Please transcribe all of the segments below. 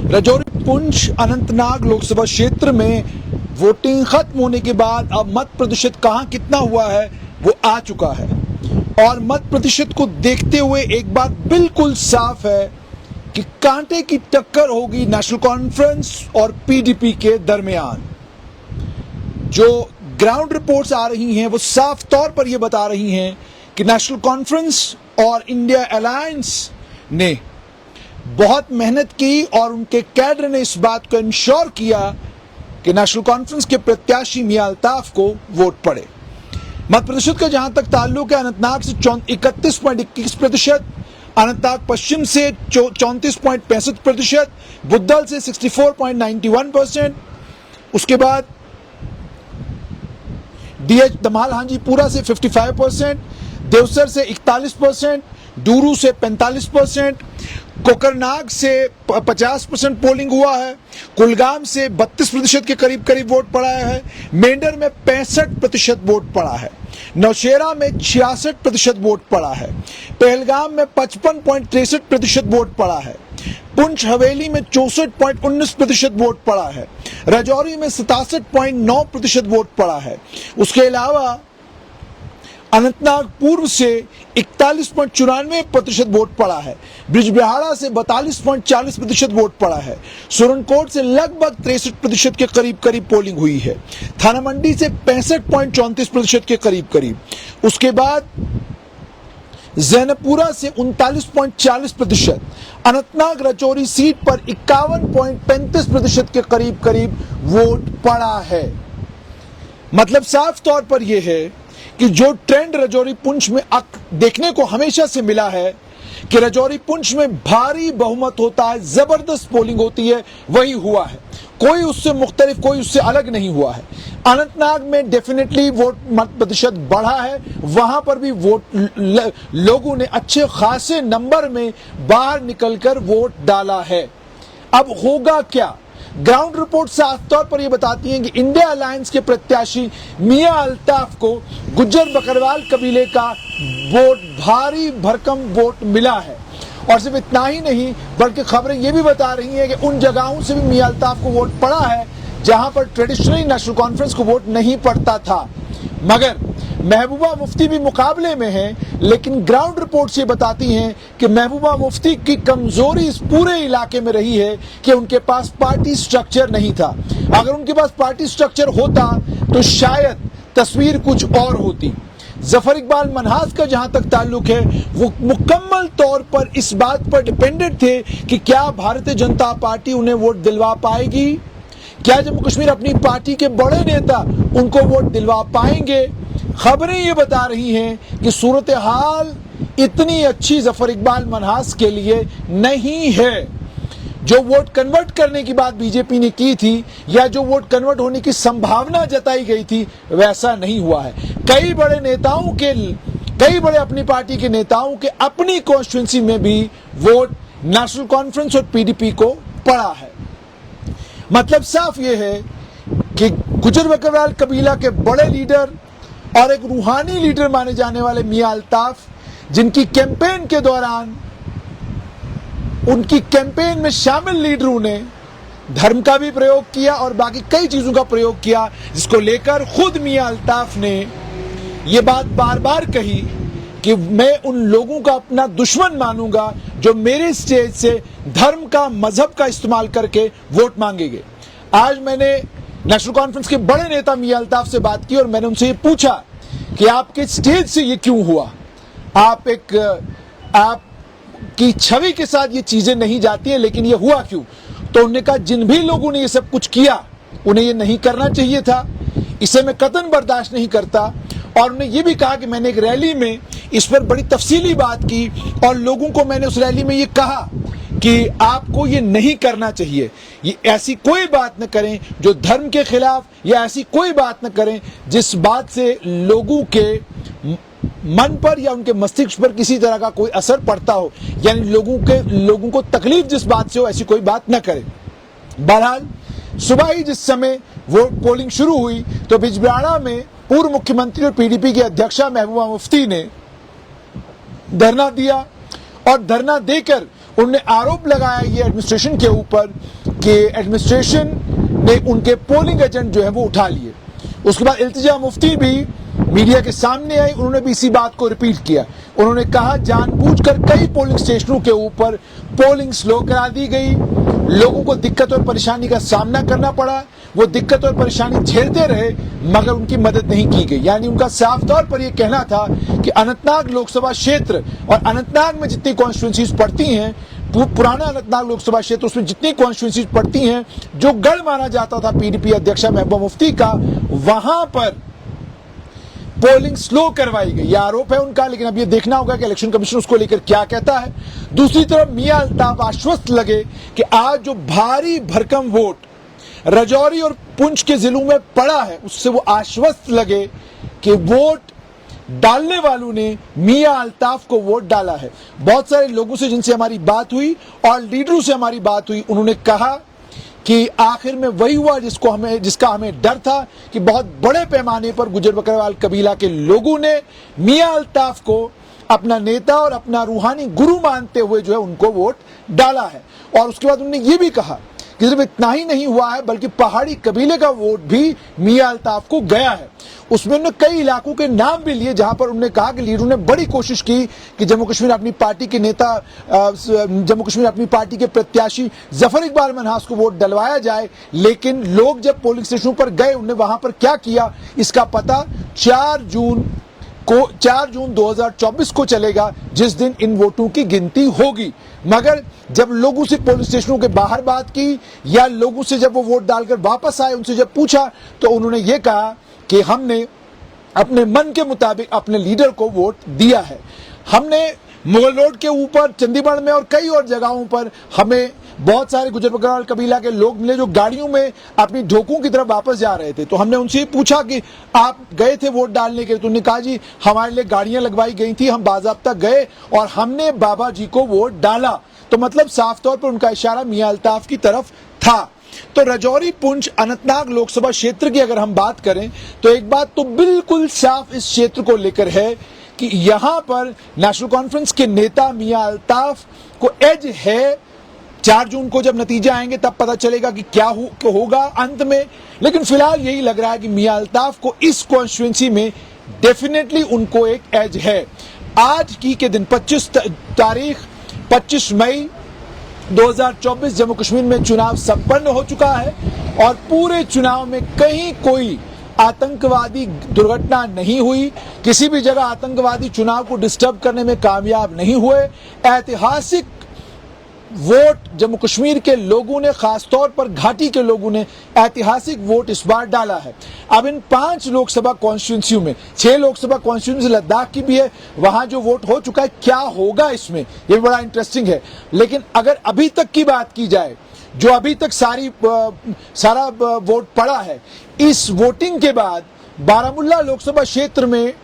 राजौरी, पुंछ, अनंतनाग लोकसभा क्षेत्र में वोटिंग खत्म होने के बाद अब मत प्रतिशत कहां कितना हुआ है वो आ चुका है और मत प्रतिशत को देखते हुए एक बात बिल्कुल साफ है कि कांटे की टक्कर होगी नेशनल कॉन्फ्रेंस और पीडीपी के दरमियान। जो ग्राउंड रिपोर्ट्स आ रही हैं वो साफ तौर पर यह बता रही हैं कि नेशनल कॉन्फ्रेंस और इंडिया अलायंस ने बहुत मेहनत की और उनके कैडर ने इस बात को इंश्योर किया कि नेशनल कॉन्फ्रेंस के प्रत्याशी मियां अल्ताफ को वोट पड़े। मत प्रतिशत का जहां तक ताल्लुक है, अनंतनाग से 31.21%, अनंतनाग पश्चिम से 34.65%, बुद्धल से 64.91%, उसके बाद डीएच दमाल हांजीपुरा से 55%, देवसर से 41%, डूरू से 45%, कोकरनाग से 50% पोलिंग हुआ है, कुलगाम से 32% के करीब करीब वोट पड़ा है, मेंढर में 65% वोट पड़ा है, नौशेरा में 66% वोट पड़ा है, पहलगाम में 55.63% वोट पड़ा है, पुंछ हवेली में 64.19% वोट पड़ा है, राजौरी में 67.9% वोट पड़ा है। उसके अलावा अनंतनाग पूर्व से 41.94% वोट पड़ा है, बिजबिहाड़ा से 42.40% वोट पड़ा है, सुरनकोट से लगभग 63% के करीब करीब पोलिंग हुई है, थाना मंडी से 65.34% के करीब करीब, उसके बाद जैनपुरा से 39.40%, अनंतनाग राजौरी सीट पर 51.35% के करीब करीब वोट पड़ा है। मतलब साफ तौर पर यह है कि जो ट्रेंड राजौरी पुंछ में देखने को हमेशा से मिला है कि राजौरी पुंछ में भारी बहुमत होता है, जबरदस्त पोलिंग होती है, वही हुआ है। कोई उससे मुख्तलिफ, कोई उससे अलग नहीं हुआ है। अनंतनाग में डेफिनेटली वोट मत प्रतिशत बढ़ा है, वहां पर भी वोट लोगों ने अच्छे खासे नंबर में बाहर निकलकर वोट डाला है। अब होगा क्या? ग्राउंड रिपोर्ट साफ तौर पर यह बताती हैं कि इंडिया अलायंस के प्रत्याशी मियां अल्ताफ को गुज्जर बकरवाल कबीले का वोट, भारी भरकम वोट मिला है। और सिर्फ इतना ही नहीं, बल्कि खबरें यह भी बता रही हैं कि उन जगहों से भी मियां अल्ताफ को वोट पड़ा है जहां पर ट्रेडिशनली नेशनल कॉन्फ्रेंस को वोट नहीं पड़ता था। मगर महबूबा मुफ्ती भी मुकाबले में है, लेकिन ग्राउंड रिपोर्ट्स ये बताती हैं कि महबूबा मुफ्ती की कमजोरी इस पूरे इलाके में रही है कि उनके पास पार्टी स्ट्रक्चर नहीं था। अगर उनके पास पार्टी स्ट्रक्चर होता तो शायद तस्वीर कुछ और होती। जफर इकबाल मनहास का जहां तक ताल्लुक है, वो मुकम्मल तौर पर इस बात पर डिपेंडेंट थे कि क्या भारतीय जनता पार्टी उन्हें वोट दिलवा पाएगी, क्या जम्मू कश्मीर अपनी पार्टी के बड़े नेता उनको वोट दिलवा पाएंगे। खबरें ये बता रही हैं कि सूरत हाल इतनी अच्छी जफर इकबाल मनहास के लिए नहीं है। जो वोट कन्वर्ट करने की बात बीजेपी ने की थी या जो वोट कन्वर्ट होने की संभावना जताई गई थी, वैसा नहीं हुआ है। कई बड़े अपनी पार्टी के नेताओं के अपनी कॉन्स्टिट्यूंसी में भी वोट नेशनल कॉन्फ्रेंस और पीडीपी को पड़ा है। मतलब साफ ये है कि गुज्जर बकरवाल कबीला के बड़े लीडर और एक रूहानी लीडर माने जाने वाले मियां अल्ताफ, जिनकी कैंपेन के दौरान उनकी कैंपेन में शामिल लीडरों ने धर्म का भी प्रयोग किया और बाकी कई चीजों का प्रयोग किया, जिसको लेकर खुद मियां अल्ताफ ने यह बात बार बार कही कि मैं उन लोगों का अपना दुश्मन मानूंगा जो मेरे स्टेज से धर्म का, मजहब का इस्तेमाल करके वोट मांगेंगे। आज मैंने नेशनल कॉन्फ्रेंस के बड़े नेता मियां अल्ताफ से बात की और मैंने उनसे ये पूछा कि आपके स्टेज से ये क्यों हुआ, आपकी छवि के साथ ये चीजें नहीं जाती है, लेकिन ये हुआ क्यों? तो उन्होंने कहा जिन भी लोगों ने ये सब कुछ किया उन्हें ये नहीं करना चाहिए था, इसे मैं कतई बर्दाश्त नहीं करता। और उन्होंने ये भी कहा कि मैंने एक रैली में इस पर बड़ी तफसीली बात की और लोगों को मैंने उस रैली में ये कहा कि आपको ये नहीं करना चाहिए, ये ऐसी कोई बात न करें जो धर्म के खिलाफ, या ऐसी कोई बात न करें जिस बात से लोगों के मन पर या उनके मस्तिष्क पर किसी तरह का कोई असर पड़ता हो, यानी लोगों को तकलीफ जिस बात से हो, ऐसी कोई बात न करें। बहरहाल सुबह ही जिस समय वो पोलिंग शुरू हुई तो बिजबिहाड़ा में पूर्व मुख्यमंत्री और पीडीपी की अध्यक्षा महबूबा मुफ्ती ने धरना दिया और धरना देकर उन्होंने आरोप लगाया ये एडमिनिस्ट्रेशन के ऊपर कि एडमिनिस्ट्रेशन ने उनके पोलिंग एजेंट जो है वो उठा लिए। उसके बाद इल्तिजा मुफ्ती भी मीडिया के सामने आई, उन्होंने भी इसी बात को रिपीट किया। उन्होंने कहा जानबूझकर कई पोलिंग स्टेशनों के ऊपर पोलिंग स्लो करा दी गई, लोगों को दिक्कत और परेशानी का सामना करना पड़ा, वो दिक्कत और परेशानी झेलते रहे मगर उनकी मदद नहीं की गई। यानी उनका साफ तौर पर यह कहना था कि अनंतनाग लोकसभा क्षेत्र और अनंतनाग में जितनी कॉन्स्टिट्यूंसीज पड़ती हैं, पुराना अनंतनाग लोकसभा क्षेत्र, उसमें जितनी कॉन्स्टिट्यूंसीज पड़ती हैं जो गढ़ माना जाता था पीडीपी अध्यक्षा महबूबा मुफ्ती का, वहां पर पोलिंग स्लो करवाई गई। यह आरोप है उनका, लेकिन अब यह देखना होगा कि इलेक्शन कमीशन उसको लेकर क्या कहता है। दूसरी तरफ मियां अल्ताफ आश्वस्त लगे कि आज जो भारी भरकम वोट राजौरी और पुंछ के जिलों में पड़ा है, उससे वो आश्वस्त लगे कि वोट डालने वालों ने मियां अल्ताफ को वोट डाला है। बहुत सारे लोगों से जिनसे हमारी बात हुई और लीडरों से हमारी बात हुई, उन्होंने कहा कि आखिर में वही हुआ जिसका हमें डर था कि बहुत बड़े पैमाने पर गुजर बकरवाल कबीला के लोगों ने मियां अल्ताफ को अपना नेता और अपना रूहानी गुरु मानते हुए जो है उनको वोट डाला है। और उसके बाद उन्होंने ये भी कहा कि सिर्फ इतना ही नहीं हुआ है बल्कि पहाड़ी कबीले का वोट भी मियां अल्ताफ को गया है। उसमें उन्होंने कई इलाकों के नाम भी लिए जहां पर उन्होंने कहा कि लीडरों ने बड़ी कोशिश की कि जम्मू कश्मीर अपनी पार्टी के नेता, जम्मू कश्मीर अपनी पार्टी के प्रत्याशी जफर इकबाल मनहास को वोट डलवाया जाए, लेकिन लोग जब पोलिंग स्टेशनों पर गए उन्होंने वहां पर क्या किया इसका पता 4 जून 2024 को चलेगा, जिस दिन इन वोटों की गिनती होगी। मगर जब लोगों से पोलिंग स्टेशनों के बाहर बात की या लोगों से जब वो वोट डालकर वापस आए, उनसे जब पूछा तो उन्होंने ये कहा कि हमने अपने मन के मुताबिक अपने लीडर को वोट दिया है। हमने मुगल रोड के ऊपर, चंडीगढ़ में और कई और जगहों पर हमें बहुत सारे गुजर बकरवाल कबीला के लोग मिले जो गाड़ियों में अपनी ढोकों की तरफ वापस जा रहे थे। तो हमने उनसे पूछा कि आप गए थे वोट डालने के लिए? तो उन्होंने कहा जी हमारे लिए गाड़ियां लगवाई गई थी, हम बाज़ाब्ता गए और हमने बाबा जी को वोट डाला। तो मतलब साफ तौर पर उनका इशारा मियां अल्ताफ की तरफ था। तो राजौरी, पुंछ, अनंतनाग लोकसभा क्षेत्र की अगर हम बात करें तो एक बात तो बिल्कुल साफ इस क्षेत्र को लेकर है कि यहां पर नेशनल कॉन्फ्रेंस के नेता मियां अल्ताफ को एज है। 4 जून को जब नतीजे आएंगे तब पता चलेगा कि क्या होगा अंत में, लेकिन फिलहाल यही लग रहा है कि मियां अल्ताफ को इस कॉन्स्टिट्यूंसी में डेफिनेटली उनको एक एज है। आज की के दिन 25 मई 2024 जम्मू कश्मीर में चुनाव संपन्न हो चुका है और पूरे चुनाव में कहीं कोई आतंकवादी दुर्घटना नहीं हुई, किसी भी जगह आतंकवादी चुनाव को डिस्टर्ब करने में कामयाब नहीं हुए। ऐतिहासिक वोट जम्मू कश्मीर के लोगों ने, खासतौर पर घाटी के लोगों ने ऐतिहासिक वोट इस बार डाला है। अब इन 5 लोकसभा कॉन्स्टिट्यूंसियों में 6 लोकसभा कॉन्स्टिट्यूंसी लद्दाख की भी है, वहां जो वोट हो चुका है, क्या होगा इसमें, ये बड़ा इंटरेस्टिंग है। लेकिन अगर अभी तक की बात की जाए, जो अभी तक सारा वोट पड़ा है, इस वोटिंग के बाद बारामुल्ला लोकसभा क्षेत्र में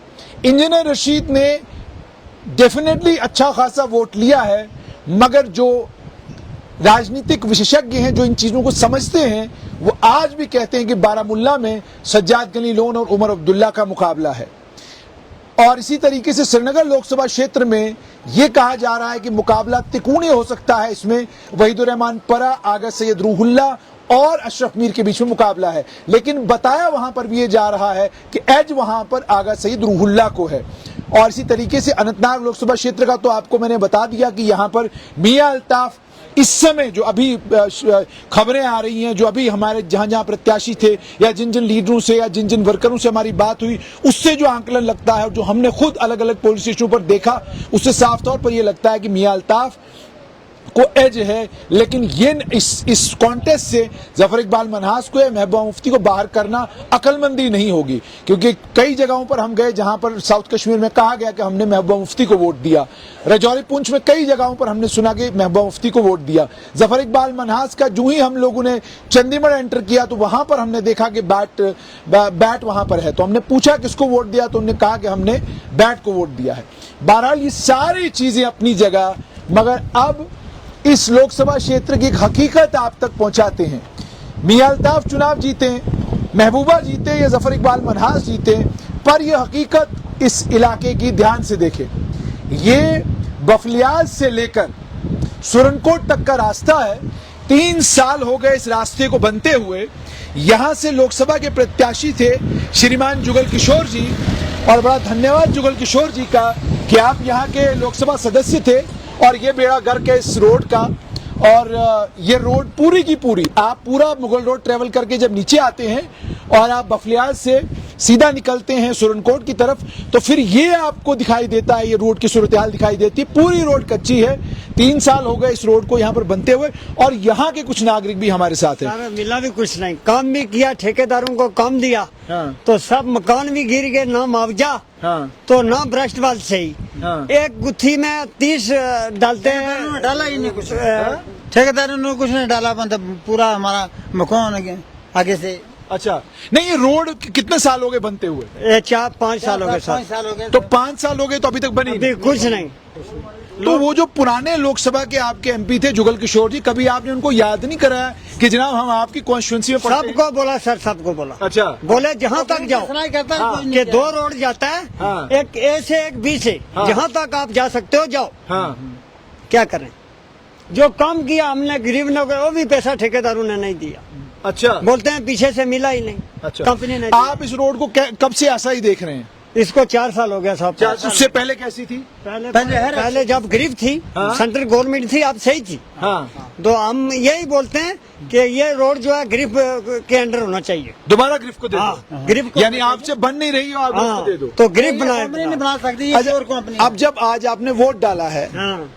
इंजीनियर रशीद ने डेफिनेटली अच्छा खासा वोट लिया है, मगर जो राजनीतिक विशेषज्ञ हैं, जो इन चीजों को समझते हैं, वो आज भी कहते हैं कि बारामुल्ला में सज्जाद गनी लोन और उमर अब्दुल्ला का मुकाबला है। और इसी तरीके से श्रीनगर लोकसभा क्षेत्र में यह कहा जा रहा है कि मुकाबला तिकोनी हो सकता है। इसमें वहीदुर रहमान परा, आगा सैयद रूहुल्ला और अशरफ मीर के बीच में मुकाबला है, लेकिन बताया वहां पर भी ये जा रहा है कि एज वहां पर आगा सैयद रूहुल्ला को है। और इसी तरीके से अनंतनाग लोकसभा क्षेत्र का तो आपको मैंने बता दिया कि यहां पर मियां अल्ताफ इस समय जो अभी खबरें आ रही हैं, जो अभी हमारे जहां जहां प्रत्याशी थे या जिन जिन लीडरों से या जिन जिन वर्करों से हमारी बात हुई, उससे जो आंकलन लगता है, जो हमने खुद अलग अलग पोलिंग स्टेशनों पर देखा, उससे साफ तौर पर यह लगता है कि मियां अल्ताफ को एज है। लेकिन ये इस कॉन्टेस्ट से जफर इकबाल मनहास को या महबूबा मुफ्ती को बाहर करना अकलमंदी नहीं होगी, क्योंकि कई जगहों पर हम गए जहां पर साउथ कश्मीर में कहा गया कि हमने महबूबा मुफ्ती को वोट दिया। राजौरी, पुंछ में कई जगहों पर हमने सुना कि महबूबा मुफ्ती को वोट दिया। जफर इकबाल मनहास का जो ही हम लोगों ने चंडीगढ़ एंटर किया तो वहां पर हमने देखा कि बैट वहां पर है, तो हमने पूछा किसको वोट दिया, तो उन्होंने कहा कि हमने बैट को वोट दिया है। बहरहाल ये सारी चीजें अपनी जगह, मगर अब इस लोकसभा क्षेत्र की एक हकीकत आप तक पहुंचाते हैं। मियां अल्ताफ चुनाव जीते, महबूबा जीते या जफर इकबाल मनहास जीते, पर यह हकीकत इस इलाके की ध्यान से देखें। ये बफलियाज से लेकर सुरनकोट तक का रास्ता है। 3 साल हो गए इस रास्ते को बनते हुए। यहां से लोकसभा के प्रत्याशी थे श्रीमान जुगल किशोर जी, और बड़ा धन्यवाद जुगल किशोर जी का कि आप यहाँ के लोकसभा सदस्य थे और ये बेड़ा गर्क है इस रोड का। और ये रोड पूरी की पूरी, आप पूरा मुगल रोड ट्रेवल करके जब नीचे आते हैं और आप बफलियाज से सीधा निकलते हैं सुरनकोट की तरफ, तो फिर ये आपको दिखाई देता है, ये रोड की सूरत हाल दिखाई देती है। पूरी रोड कच्ची है। 3 साल हो गए इस रोड को यहाँ पर बनते हुए, और यहाँ के कुछ नागरिक भी हमारे साथ हैं। मिला भी कुछ नहीं, काम भी किया, ठेकेदारों को काम दिया। हाँ। तो सब मकान भी गिर गए, ना मुआवजा। हाँ। तो ना भ्रष्टवाद सही। हाँ। एक गुत्थी में 30 डालते हैं, डाला ही नहीं कुछ। ठेकेदारों ने कुछ नहीं डाला, मतलब पूरा हमारा मकान आगे से। अच्छा, नहीं ये रोड कितने साल हो गए बनते हुए? 4-5 साल हो गए सर। 5 साल हो गए। तो 5 साल हो गए तो अभी तक बनी अभी नहीं। कुछ नहीं। तो वो जो पुराने लोकसभा के आपके एमपी थे जुगल किशोर जी, कभी आपने उनको याद नहीं कराया कि जनाब हम आपकी कॉन्स्टिट्यूंसी में पढ़ते हैं? सबको बोला सर, सबको बोला। अच्छा। बोले जहाँ तक जाओ सुनाई करता है, हाँ। कोई नहीं कि जाता। 2 रोड जाता है, हाँ। एक ए से एक बी से। हाँ। जहाँ तक आप जा सकते हो जाओ। हाँ। क्या करें, जो काम किया हमने गरीब ने, वो भी पैसा ठेकेदारों ने नहीं दिया। अच्छा। बोलते हैं पीछे से मिला ही नहीं। अच्छा। कंपनी ने आप इस रोड को कब से ऐसा ही देख रहे हैं? इसको 4 साल हो गया साहब। उससे पहले कैसी थी? पहले जब गरीब थी, हाँ। सेंट्रल गवर्नमेंट थी, अब सही थी। हाँ। तो हम यही बोलते हैं कि ये रोड जो है गरीब के अंडर होना चाहिए। दोबारा गिरफ्त को दे हाँ, दो। गरीब को। यानी आपसे बन नहीं रही हो, आप गिरफ्त हाँ, को दे दो। तो गरीब बनाए। कंपनी नहीं बना सकती, ये अच्छा, और कंपनी। अब जब आज आपने वोट डाला है, हाँ,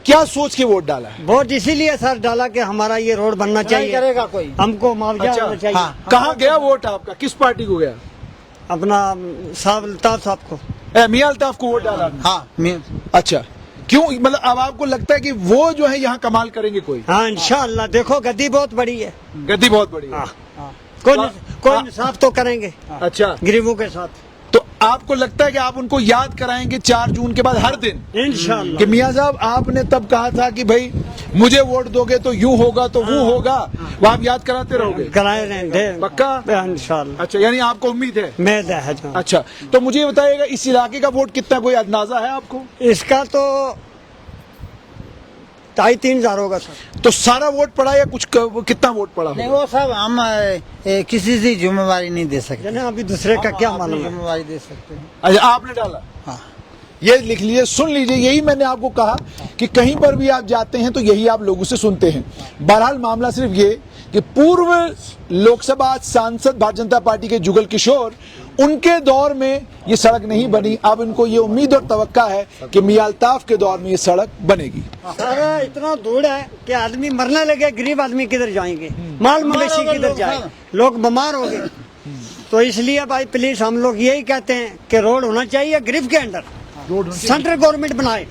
क्या सोच के वोट डाला है? वोट इसीलिए सर डाला कि हमारा ये रोड बनना नहीं चाहिए, करेगा कोई। हमको मुआवजा अच्छा। होना चाहिए। हाँ। कहाँ गया वोट आपका? किस पार्टी को गया? अपना साहब अल्ताफ साहब को। मियां अल्ताफ को वोट डाला आपने? हाँ, अच्छा, क्यों? मतलब अब आपको लगता है कि वो जो है यहाँ कमाल करेंगे कोई? हाँ इंशाअल्लाह। देखो गद्दी बहुत बड़ी है। गद्दी बहुत बड़ी है। हाँ। कोई इंसाफ तो करेंगे अच्छा, गरीबों के साथ। तो आपको लगता है कि आप उनको याद कराएंगे 4 जून के बाद हर दिन इंशाअल्लाह। कि मियां साहब आपने तब कहा था कि भाई मुझे वोट दोगे तो यूं होगा तो वो होगा, वो आप याद कराते रहोगे? कराए रहेंगे पक्का? इंशाअल्लाह। अच्छा, यानी आपको उम्मीद है? उम्मीद है जो। अच्छा, तो मुझे ये बताइएगा इस इलाके का वोट कितना, कोई अंदाजा है आपको? इसका तो 2,500-3 हजार होगा सर। तो सारा वोट पड़ा या कुछ कितना वोट पड़ा नहीं होगा? वो सब हम किसी से जिम्मेवारी नहीं दे सकते। जने अभी दूसरे का क्या हम मालूम अपनी है। जिम्मेवारी दे सकते हैं। अच्छा, आपने डाला? हाँ। ये लिख लीजिए, सुन लीजिए, यही मैंने आपको कहा कि कहीं पर भी आप जाते हैं तो यही आप लोगों से सुनते हैं। बहरहाल मामला सिर्फ ये कि पूर्व लोकसभा सांसद भारतीय जनता पार्टी के जुगल किशोर, उनके दौर में ये सड़क नहीं बनी। अब इनको ये उम्मीद और तवक्का है कि मियां अल्ताफ के दौर में ये सड़क बनेगी। सर इतना दूर है कि आदमी मरने लगे, गरीब आदमी किधर जाएंगे, माल मवेशी किधर जाएंगे, लोग बीमार हो गए। तो इसलिए भाई प्लीज हम लोग यही कहते हैं कि रोड होना चाहिए गरीब के अंडर, सेंट्रल गवर्नमेंट बनाए।